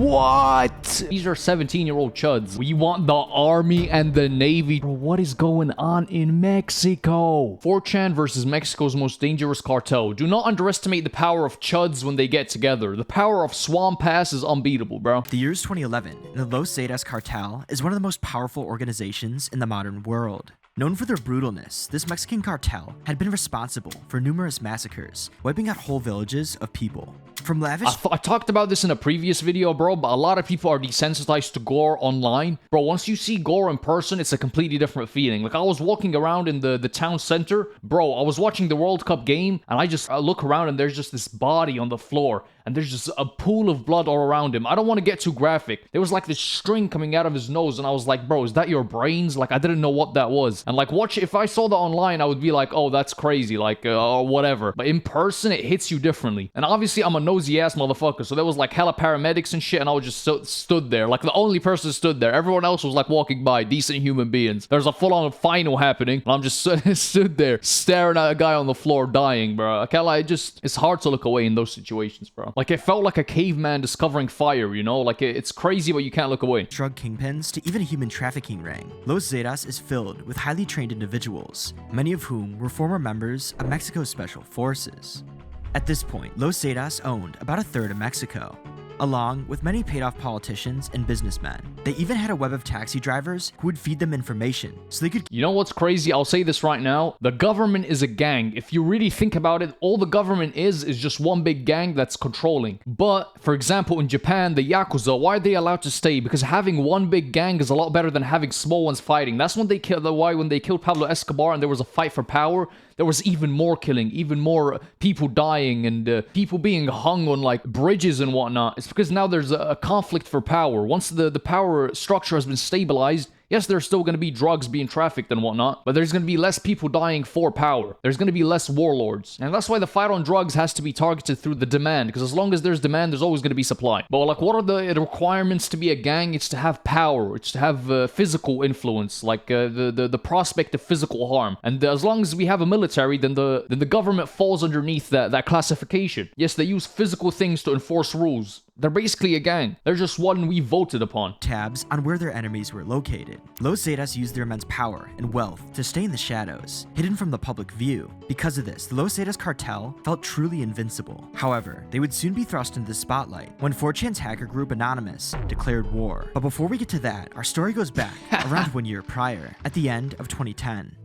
What? These are 17-year-old chuds. We want the army and the navy. Bro, what is going on in Mexico? 4chan versus Mexico's most dangerous cartel. Do not underestimate the power of chuds when they get together. The power of Swamp Pass is unbeatable, bro. The year is 2011, and the Los Zetas cartel is one of the most powerful organizations in the modern world. Known for their brutalness, this Mexican cartel had been responsible for numerous massacres, wiping out whole villages of people. From lavish... I talked about this in a previous video, bro, but a lot of people are desensitized to gore online. Bro, once you see gore in person, it's a completely different feeling. Like, I was walking around in the town center. Bro, I was watching the World Cup game, and I look around, and there's just this body on the floor. And there's just a pool of blood all around him. I don't want to get too graphic. There was like this string coming out of his nose, and I was like, bro, is that your brains? Like, I didn't know what that was. And like, if I saw that online, I would be like, oh, that's crazy, like, or whatever. But in person, it hits you differently. And obviously, I'm a nosy ass motherfucker, so there was like hella paramedics and shit, and I was just stood there. Like, the only person stood there. Everyone else was like walking by, decent human beings. There's a full-on final happening, and I'm just stood there, staring at a guy on the floor dying, bro. I can't lie, it's hard to look away in those situations, bro. Like, it felt like a caveman discovering fire, you know? Like, it's crazy, but you can't look away. Drug kingpins to even a human trafficking ring. Los Zetas is filled with highly trained individuals, many of whom were former members of Mexico's special forces. At this point, Los Zetas owned about a third of Mexico, along with many paid-off politicians and businessmen. They even had a web of taxi drivers who would feed them information so they could... You know what's crazy? I'll say this right now. The government is a gang. If you really think about it, all the government is just one big gang that's controlling. But, for example, in Japan, the Yakuza, why are they allowed to stay? Because having one big gang is a lot better than having small ones fighting. That's when they when they killed Pablo Escobar and there was a fight for power, there was even more killing, even more people dying, and people being hung on like bridges and whatnot. It's because now there's a conflict for power. Once the power structure has been stabilized, yes, there's still going to be drugs being trafficked and whatnot, but there's going to be less people dying for power. There's going to be less warlords. And that's why the fight on drugs has to be targeted through the demand, because as long as there's demand, there's always going to be supply. But like, what are the requirements to be a gang? It's to have power. It's to have physical influence, like the prospect of physical harm. And as long as we have a military, then the government falls underneath that classification. Yes, they use physical things to enforce rules. They're basically a gang. They're just one we voted upon. Tabs on where their enemies were located. Los Zetas used their immense power and wealth to stay in the shadows, hidden from the public view. Because of this, the Los Zetas cartel felt truly invincible. However, they would soon be thrust into the spotlight when 4chan's hacker group Anonymous declared war. But before we get to that, our story goes back around 1 year prior, at the end of 2010.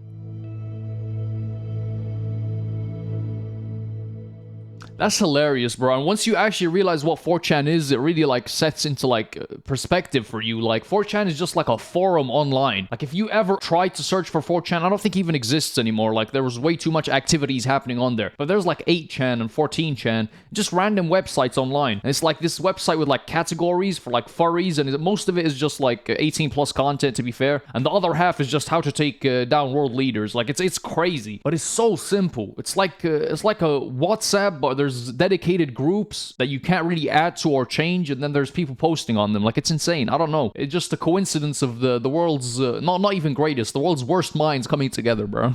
That's hilarious, bro. And once you actually realize what 4chan is, it really like sets into like perspective for you. Like 4chan is just like a forum online. Like if you ever tried to search for 4chan, I don't think it even exists anymore. Like there was way too much activities happening on there. But there's like 8chan and 14chan, just random websites online. And it's like this website with like categories for like furries, and most of it is just like 18 plus content, to be fair. And the other half is just how to take down world leaders. Like it's crazy, but it's so simple. It's like a WhatsApp, but there's dedicated groups that you can't really add to or change, and then there's people posting on them. Like, it's insane. I don't know. It's just a coincidence of the world's not even greatest, the world's worst minds coming together, bro.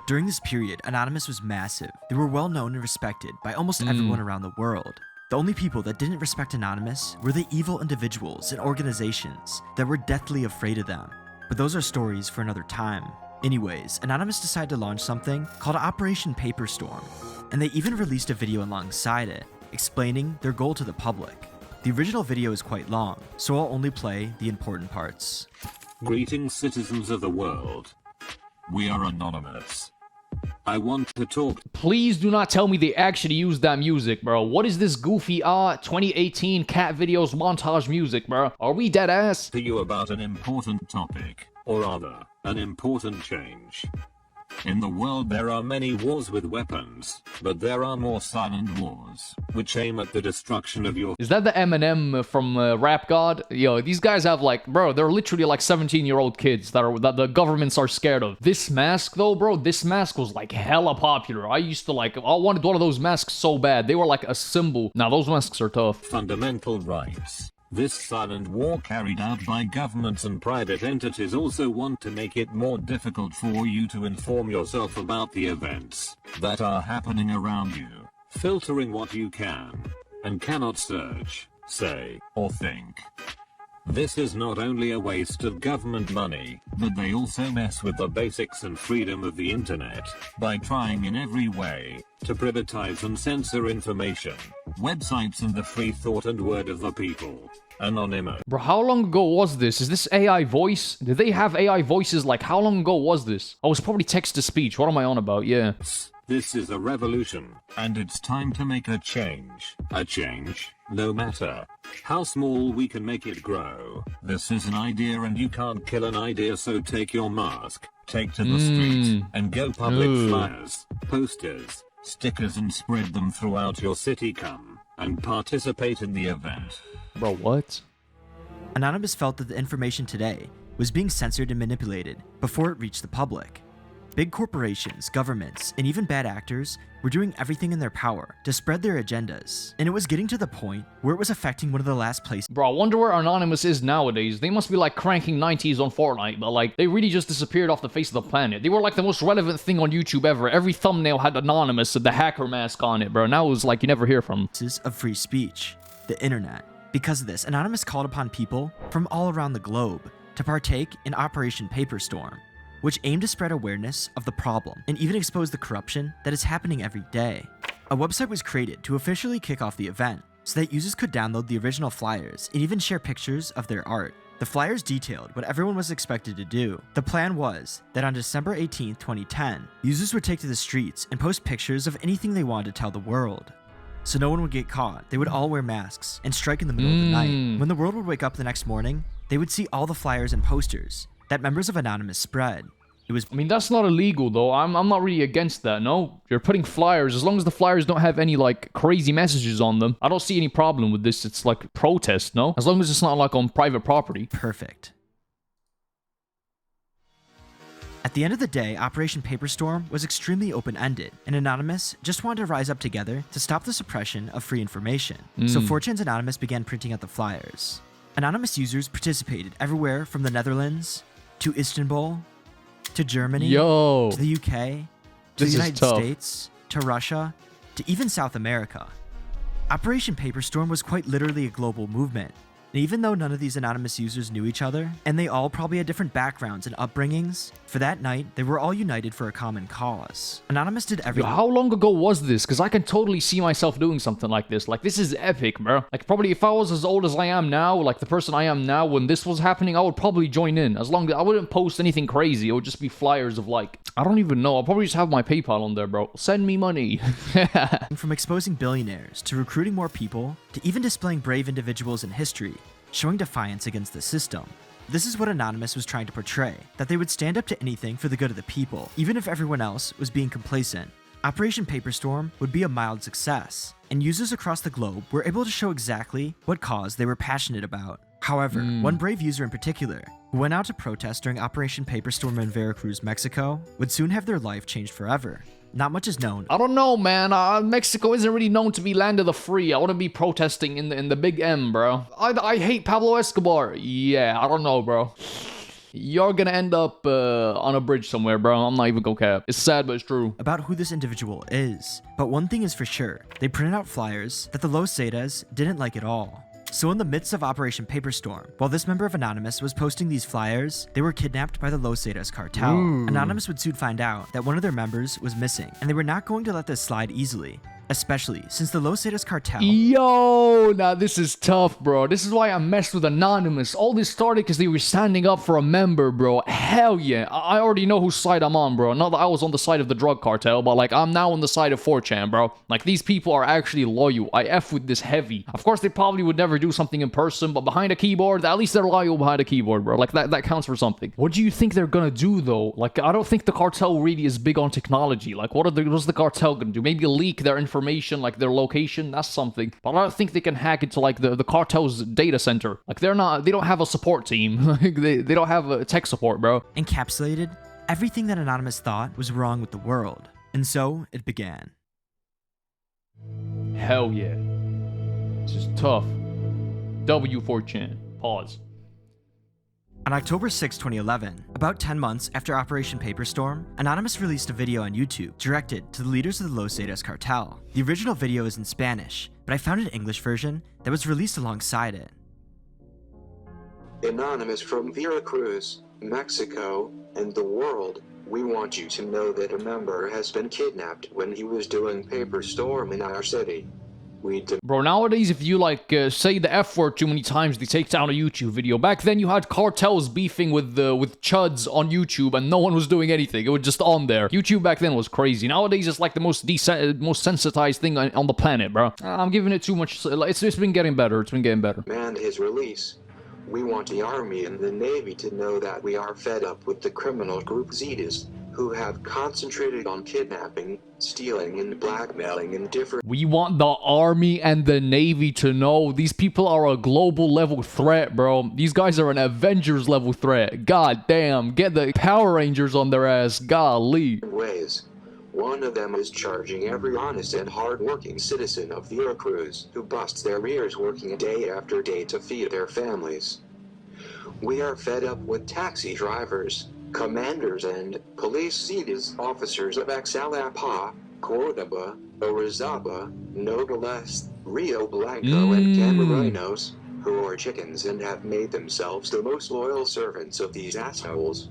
During this period, Anonymous was massive. They were well known and respected by almost everyone around the world. The only people that didn't respect Anonymous were the evil individuals and organizations that were deathly afraid of them. But those are stories for another time. Anyways, Anonymous decided to launch something called Operation Paperstorm, and they even released a video alongside it, explaining their goal to the public. The original video is quite long, so I'll only play the important parts. Greetings, citizens of the world. We are Anonymous. I want to talk. Please do not tell me they actually used that music, bro. What is this goofy 2018 cat videos montage music, bro? Are we dead ass? To you about an important topic, or rather, an important change. In the world there are many wars with weapons, but there are more silent wars, which aim at the destruction of your... Is that the Eminem from Rap God? Yo, these guys have like, bro, they're literally like 17-year-old kids that the governments are scared of. This mask though, bro, this mask was like hella popular. I wanted one of those masks so bad. They were like a symbol. Now those masks are tough. Fundamental rights. This silent war carried out by governments and private entities also want to make it more difficult for you to inform yourself about the events that are happening around you, filtering what you can and cannot search, say, or think. This is not only a waste of government money, but they also mess with the basics and freedom of the internet by trying in every way to privatize and censor information, websites and the free thought and word of the people. Anonymous. Bro, how long ago was this? Is this AI voice? Did they have AI voices? Like, how long ago was this? I was probably text-to-speech. What am I on about? Yeah. This is a revolution, and it's time to make a change. A change, no matter how small we can make it grow. This is an idea and you can't kill an idea, so take your mask, take to the street, and go public flyers, posters, stickers and spread them throughout your city. Come and participate in the event. Bro, what? Anonymous felt that the information today was being censored and manipulated before it reached the public. Big corporations, governments, and even bad actors were doing everything in their power to spread their agendas, and it was getting to the point where it was affecting one of the last places. Bro, I wonder where Anonymous is nowadays. They must be like cranking 90s on Fortnite, but like, they really just disappeared off the face of the planet. They were like the most relevant thing on YouTube ever. Every thumbnail had Anonymous with the hacker mask on it, bro. Now it was like you never hear from them. Of free speech, the internet. Because of this, Anonymous called upon people from all around the globe to partake in Operation Paperstorm, which aimed to spread awareness of the problem and even expose the corruption that is happening every day. A website was created to officially kick off the event so that users could download the original flyers and even share pictures of their art. The flyers detailed what everyone was expected to do. The plan was that on December 18, 2010, users would take to the streets and post pictures of anything they wanted to tell the world. So no one would get caught. They would all wear masks and strike in the middle of the night. When the world would wake up the next morning, they would see all the flyers and posters that members of Anonymous spread. I mean, that's not illegal, though. I'm not really against that, no? You're putting flyers, as long as the flyers don't have any, like, crazy messages on them. I don't see any problem with this. It's like protest, no? As long as it's not, like, on private property. Perfect. At the end of the day, Operation Paperstorm was extremely open-ended, and Anonymous just wanted to rise up together to stop the suppression of free information. So 4chan's Anonymous began printing out the flyers. Anonymous users participated everywhere from the Netherlands to Istanbul to Germany to the UK to the United States to Russia to even South America. Operation Paperstorm was quite literally a global movement. And even though none of these Anonymous users knew each other, and they all probably had different backgrounds and upbringings, for that night, they were all united for a common cause. Anonymous did everything. Yo, how long ago was this? Because I can totally see myself doing something like this. Like, this is epic, bro. Like, probably if I was as old as I am now, like the person I am now, when this was happening, I would probably join in. As long as I wouldn't post anything crazy. It would just be flyers of, like, I don't even know. I'll probably just have my PayPal on there, bro. Send me money. From exposing billionaires to recruiting more people to even displaying brave individuals in history, showing defiance against the system. This is what Anonymous was trying to portray, that they would stand up to anything for the good of the people, even if everyone else was being complacent. Operation Paperstorm would be a mild success, and users across the globe were able to show exactly what cause they were passionate about. However, one brave user in particular, who went out to protest during Operation Paperstorm in Veracruz, Mexico, would soon have their life changed forever. Not much is known. I don't know, man. Mexico isn't really known to be land of the free. I want to be protesting in the big M, bro. I hate Pablo Escobar. Yeah, I don't know, bro. You're gonna end up on a bridge somewhere, bro. I'm not even gonna cap. It's sad, but it's true. About who this individual is. But one thing is for sure. They printed out flyers that the Los Zetas didn't like at all. So in the midst of Operation Paperstorm, while this member of Anonymous was posting these flyers, they were kidnapped by the Los Zetas cartel. Anonymous would soon find out that one of their members was missing, and they were not going to let this slide easily. Especially since the Los Zetas cartel... Yo, now this is tough, bro. This is why I messed with Anonymous. All this started because they were standing up for a member, bro. Hell yeah. I already know whose side I'm on, bro. Not that I was on the side of the drug cartel, but like I'm now on the side of 4chan, bro. Like these people are actually loyal. I F with this heavy. Of course, they probably would never do something in person, but behind a keyboard, at least they're loyal behind a keyboard, bro. Like that counts for something. What do you think they're gonna do, though? Like, I don't think the cartel really is big on technology. Like, what's the cartel gonna do? Maybe leak their information, like their location? That's something. But I don't think they can hack into, like, the cartel's data center. Like, they don't have a support team. Like, they don't have a tech support, bro. Encapsulated everything that Anonymous thought was wrong with the world. And so, it began. Hell yeah. This is tough. W4chan. Pause. On October 6, 2011, about 10 months after Operation Paperstorm, Anonymous released a video on YouTube directed to the leaders of the Los Zetas cartel. The original video is in Spanish, but I found an English version that was released alongside it. Anonymous from Veracruz, Mexico, and the world, we want you to know that a member has been kidnapped when he was doing Paperstorm in our city. Bro, nowadays if you say the F word too many times, they take down a YouTube video. Back then you had cartels beefing with chuds on YouTube and no one was doing anything. It was just on there. YouTube back then was crazy. Nowadays it's like the most sensitized thing on the planet, bro. I'm giving it too much. It's been getting better. It's been getting better. And his release. We want the Army and the Navy to know that we are fed up with the criminal group Zetas, who have concentrated on kidnapping, stealing, and blackmailing in different... We want the Army and the Navy to know these people are a global level threat, bro. These guys are an Avengers level threat. God damn, get the Power Rangers on their ass. Golly. ...ways. One of them is charging every honest and hard-working citizen of Veracruz who busts their ears working day after day to feed their families. We are fed up with taxi drivers, commanders, and police Zetas officers of Xalapa, Cordoba, Orizaba, Nogales, Rio Blanco, and Camarones, who are chickens and have made themselves the most loyal servants of these assholes.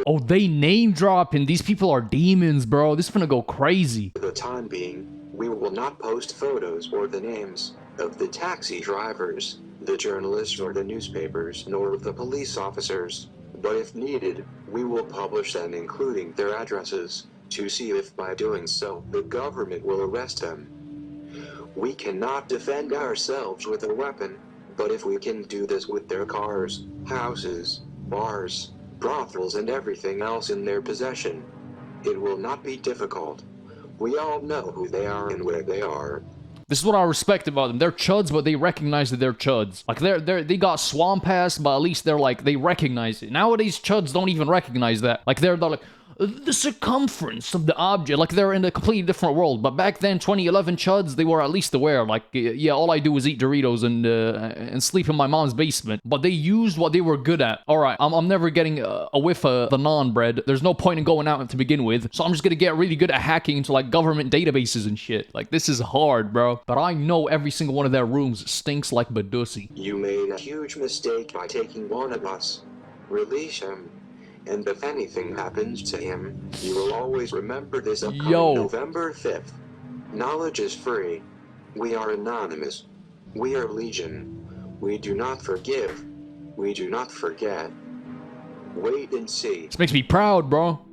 Oh, they name dropping. These people are demons, bro. This is gonna go crazy. For the time being, we will not post photos or the names of the taxi drivers, the journalists or the newspapers, nor of the police officers. But if needed, we will publish them including their addresses, to see if by doing so, the government will arrest them. We cannot defend ourselves with a weapon, but if we can do this with their cars, houses, bars, brothels, and everything else in their possession, it will not be difficult. We all know who they are and where they are. This is what I respect about them. They're chuds, but they recognize that they're chuds. Like, they got swamp ass, but at least they recognize it. Nowadays, chuds don't even recognize that. Like, they're like, the circumference of the object. Like, they're in a completely different world. But back then, 2011 chuds, they were at least aware. Like, yeah, all I do is eat Doritos and sleep in my mom's basement. But they used what they were good at. All right, I'm never getting a whiff of the naan bread. There's no point in going out to begin with. So I'm just gonna get really good at hacking into, like, government databases and shit. Like, this is hard, bro. But I know every single one of their rooms stinks like Badusi. You made a huge mistake by taking one of us. Release him. And if anything happens to him, you will always remember this upcoming November 5th. Knowledge is free. We are anonymous. We are legion. We do not forgive. We do not forget. Wait and see. This makes me proud, bro.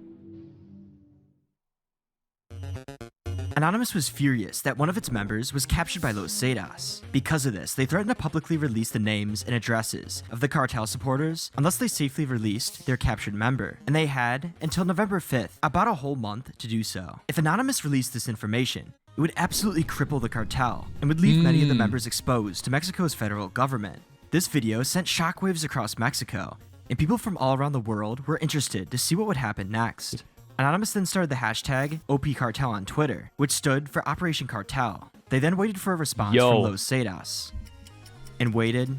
Anonymous was furious that one of its members was captured by Los Zetas. Because of this, they threatened to publicly release the names and addresses of the cartel supporters unless they safely released their captured member, and they had until November 5th, about a whole month, to do so. If Anonymous released this information, it would absolutely cripple the cartel and would leave many of the members exposed to Mexico's federal government. This video sent shockwaves across Mexico, and people from all around the world were interested to see what would happen next. Anonymous then started the hashtag OPCartel on Twitter, which stood for Operation Cartel. They then waited for a response from Los Zetas. And waited,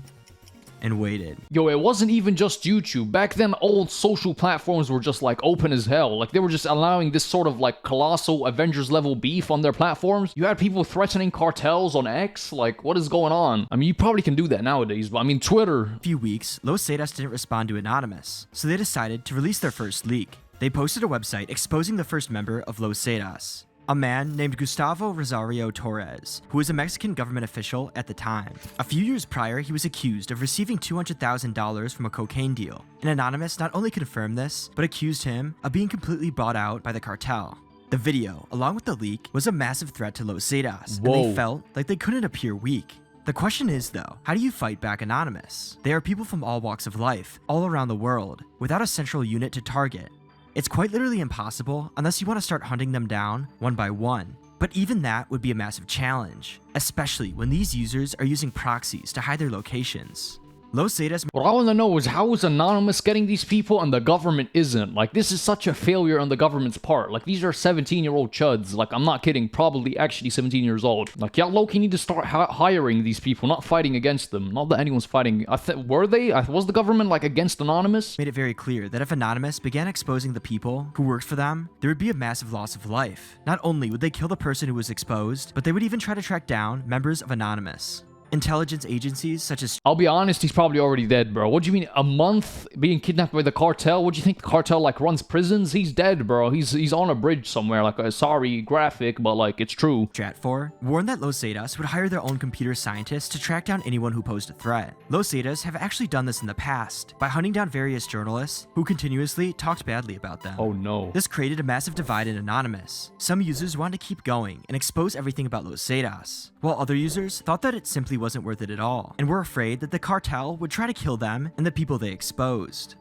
and waited. Yo, it wasn't even just YouTube. Back then, old social platforms were just, like, open as hell. Like, they were just allowing this sort of, like, colossal Avengers-level beef on their platforms. You had people threatening cartels on X. Like, what is going on? I mean, you probably can do that nowadays, but I mean, Twitter. A few weeks, Los Zetas didn't respond to Anonymous, so they decided to release their first leak. They posted a website exposing the first member of Los Zetas, a man named Gustavo Rosario Torres, who was a Mexican government official at the time. A few years prior, he was accused of receiving $200,000 from a cocaine deal, and Anonymous not only confirmed this, but accused him of being completely bought out by the cartel. The video, along with the leak, was a massive threat to Los Zetas, and they felt like they couldn't appear weak. The question is, though, how do you fight back Anonymous? They are people from all walks of life, all around the world, without a central unit to target. It's quite literally impossible unless you want to start hunting them down one by one. But even that would be a massive challenge, especially when these users are using proxies to hide their locations. Los Zetas. What I want to know is how is Anonymous getting these people and the government isn't? Like, this is such a failure on the government's part. Like, these are 17-year-old chuds. Like, I'm not kidding. Probably actually 17 years old. Like, y'all low-key need to start hiring these people, not fighting against them. Not that anyone's fighting. Were they? Was the government, like, against Anonymous? Made it very clear that if Anonymous began exposing the people who worked for them, there would be a massive loss of life. Not only would they kill the person who was exposed, but they would even try to track down members of Anonymous. Intelligence agencies such as... I'll be honest, he's probably already dead, bro. What do you mean, a month being kidnapped by the cartel? What do you think the cartel, like, runs prisons? He's dead, bro. He's on a bridge somewhere. Like, sorry, graphic, but, like, it's true. Stratfor warned that Los Zetas would hire their own computer scientists to track down anyone who posed a threat. Los Zetas have actually done this in the past by hunting down various journalists who continuously talked badly about them. Oh, no. This created a massive divide in Anonymous. Some users wanted to keep going and expose everything about Los Zetas, while other users thought that it simply wasn't worth it at all, and were afraid that the cartel would try to kill them and the people they exposed.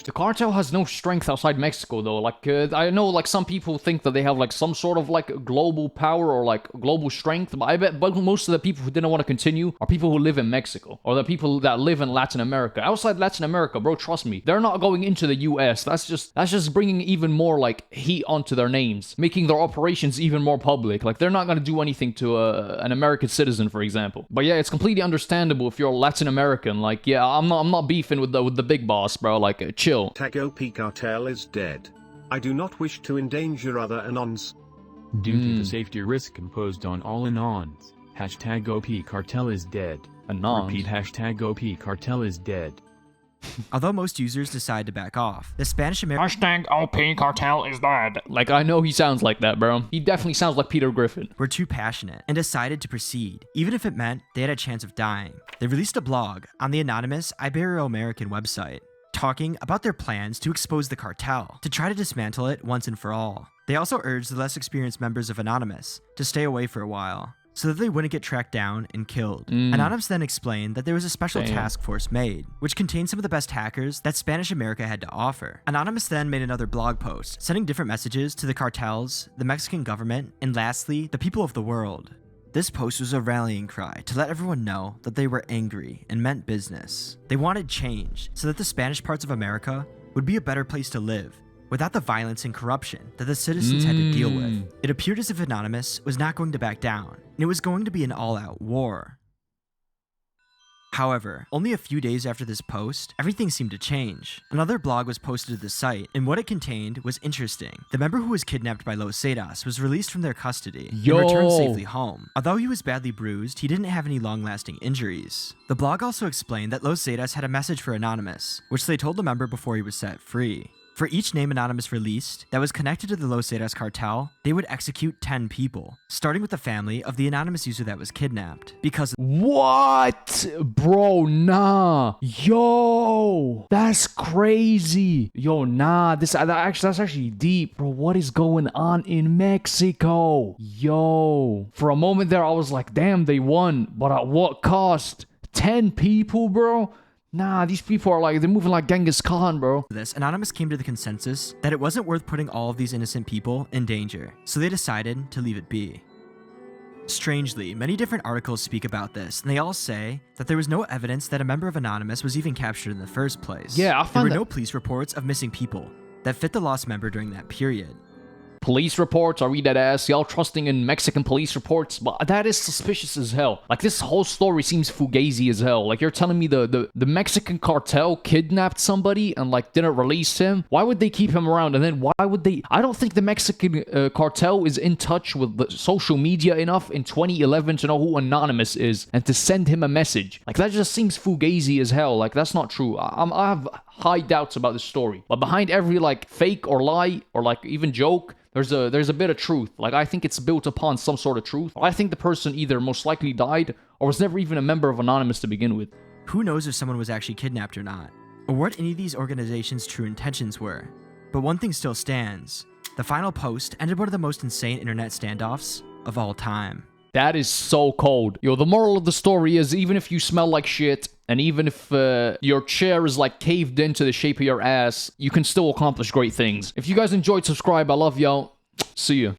The cartel has no strength outside Mexico, though. Like, I know, like, some people think that they have, like, some sort of, like, global power or, like, global strength, but I bet most of the people who didn't want to continue are people who live in Mexico, or the people that live in Latin America. Outside Latin America, bro, trust me, they're not going into the US. That's just bringing even more, like, heat onto their names, making their operations even more public. Like, they're not going to do anything to an American citizen, for example. But yeah, it's completely understandable if you're Latin American. Like, yeah, I'm not beefing with the big boss, bro. Like, chill. Tag Cartel is dead. I do not wish to endanger other Anons. Due to the safety risk imposed on all Anons, #OP Cartel is dead. Anons. Repeat #OP Cartel is dead. Although most users decide to back off, the Spanish-American #OP Cartel is dead. Like, I know he sounds like that, bro. He definitely sounds like Peter Griffin. were too passionate and decided to proceed, even if it meant they had a chance of dying. They released a blog on the anonymous Ibero-American website, talking about their plans to expose the cartel, to try to dismantle it once and for all. They also urged the less experienced members of Anonymous to stay away for a while, so that they wouldn't get tracked down and killed. Anonymous then explained that there was a special task force made, which contained some of the best hackers that Spanish America had to offer. Anonymous then made another blog post, sending different messages to the cartels, the Mexican government, and lastly, the people of the world. This post was a rallying cry to let everyone know that they were angry and meant business. They wanted change so that the Spanish parts of America would be a better place to live, without the violence and corruption that the citizens had to deal with. It appeared as if Anonymous was not going to back down, and it was going to be an all-out war. However, only a few days after this post, everything seemed to change. Another blog was posted to the site, and what it contained was interesting. The member who was kidnapped by Los Zetas was released from their custody and returned safely home. Although he was badly bruised, he didn't have any long-lasting injuries. The blog also explained that Los Zetas had a message for Anonymous, which they told the member before he was set free. For each name Anonymous released that was connected to the Los Zetas cartel, they would execute 10 people, starting with the family of the Anonymous user that was kidnapped. Because what? Bro, nah. Yo, that's crazy. Yo, nah. That's actually deep, bro. What is going on in Mexico? Yo. For a moment there, I was like, damn, they won. But at what cost? 10 people, bro? Nah, these people are like, they're moving like Genghis Khan, bro. This, Anonymous came to the consensus that it wasn't worth putting all of these innocent people in danger, so they decided to leave it be. Strangely, many different articles speak about this, and they all say that there was no evidence that a member of Anonymous was even captured in the first place. Yeah, there were no police reports of missing people that fit the lost member during that period. Police reports, are we dead ass? Y'all trusting in Mexican police reports? But that is suspicious as hell. Like, this whole story seems fugazi as hell. Like, you're telling me the Mexican cartel kidnapped somebody and, like, didn't release him? Why would they keep him around? And then why would they... I don't think the Mexican cartel is in touch with the social media enough in 2011 to know who Anonymous is and to send him a message. Like, that just seems fugazi as hell. Like, that's not true. I have high doubts about this story. But behind every, like, fake or lie or, like, even joke... There's a bit of truth. Like, I think it's built upon some sort of truth. I think the person either most likely died or was never even a member of Anonymous to begin with. Who knows if someone was actually kidnapped or not, or what any of these organizations' true intentions were. But one thing still stands. The final post ended one of the most insane internet standoffs of all time. That is so cold. Yo, the moral of the story is, even if you smell like shit, and even if your chair is like caved into the shape of your ass, you can still accomplish great things. If you guys enjoyed, subscribe. I love y'all. See ya.